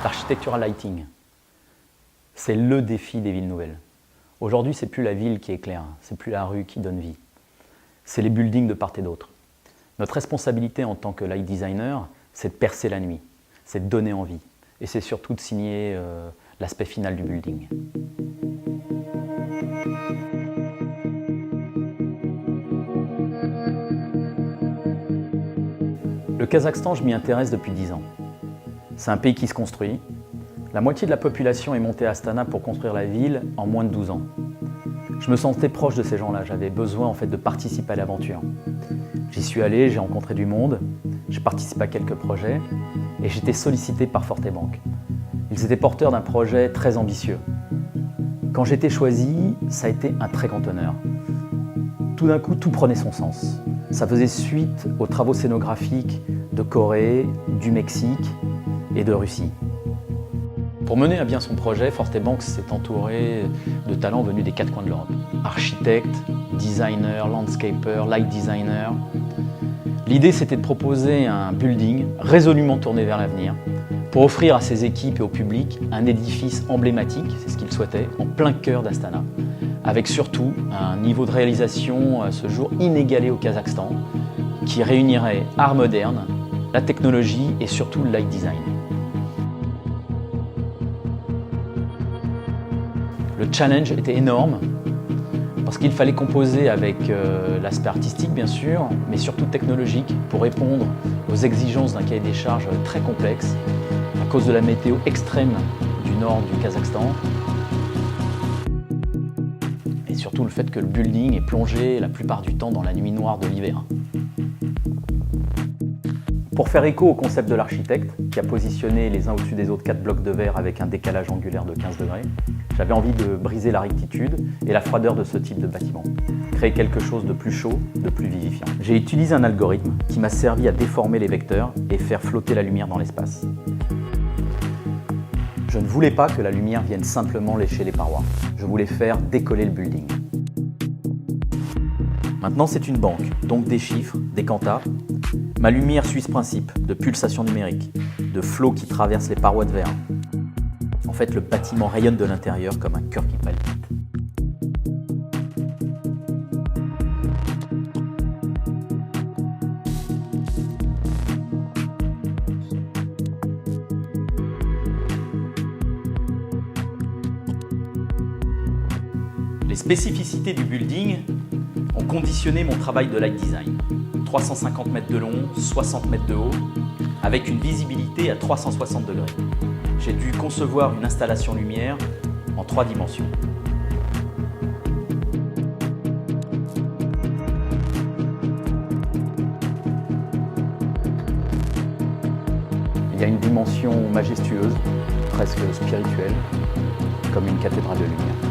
L'architectural lighting, c'est le défi des villes nouvelles. Aujourd'hui, ce n'est plus la ville qui éclaire, ce n'est plus la rue qui donne vie. C'est les buildings de part et d'autre. Notre responsabilité en tant que light designer, c'est de percer la nuit, c'est de donner envie. Et c'est surtout de signer l'aspect final du building. Le Kazakhstan, je m'y intéresse depuis 10 ans. C'est un pays qui se construit. La moitié de la population est montée à Astana pour construire la ville en moins de 12 ans. Je me sentais proche de ces gens-là, j'avais besoin en fait de participer à l'aventure. J'y suis allé, j'ai rencontré du monde, j'ai participé à quelques projets et j'étais sollicité par Fortebank. Ils étaient porteurs d'un projet très ambitieux. Quand j'ai été choisi, ça a été un très grand honneur. Tout d'un coup, tout prenait son sens. Ça faisait suite aux travaux scénographiques de Corée, du Mexique et de Russie. Pour mener à bien son projet, Fortebank s'est entouré de talents venus des 4 coins de l'Europe. Architectes, designers, landscapers, light designers. L'idée, c'était de proposer un building résolument tourné vers l'avenir pour offrir à ses équipes et au public un édifice emblématique, c'est ce qu'ils souhaitaient, en plein cœur d'Astana, avec surtout un niveau de réalisation à ce jour inégalé au Kazakhstan, qui réunirait art moderne, la technologie et surtout le light design. Le challenge était énorme parce qu'il fallait composer avec l'aspect artistique bien sûr, mais surtout technologique pour répondre aux exigences d'un cahier des charges très complexe à cause de la météo extrême du nord du Kazakhstan et surtout le fait que le building est plongé la plupart du temps dans la nuit noire de l'hiver. Pour faire écho au concept de l'architecte, qui a positionné les uns au-dessus des autres 4 blocs de verre avec un décalage angulaire de 15 degrés, j'avais envie de briser la rectitude et la froideur de ce type de bâtiment, créer quelque chose de plus chaud, de plus vivifiant. J'ai utilisé un algorithme qui m'a servi à déformer les vecteurs et faire flotter la lumière dans l'espace. Je ne voulais pas que la lumière vienne simplement lécher les parois, je voulais faire décoller le building. Maintenant, c'est une banque, donc des chiffres, des quantas. Ma lumière suit ce principe de pulsation numérique, de flot qui traverse les parois de verre. En fait, le bâtiment rayonne de l'intérieur comme un cœur qui palpite. Les spécificités du building ont conditionné mon travail de light design. 350 mètres de long, 60 mètres de haut, avec une visibilité à 360 degrés. J'ai dû concevoir une installation lumière en 3 dimensions. Il y a une dimension majestueuse, presque spirituelle, comme une cathédrale de lumière.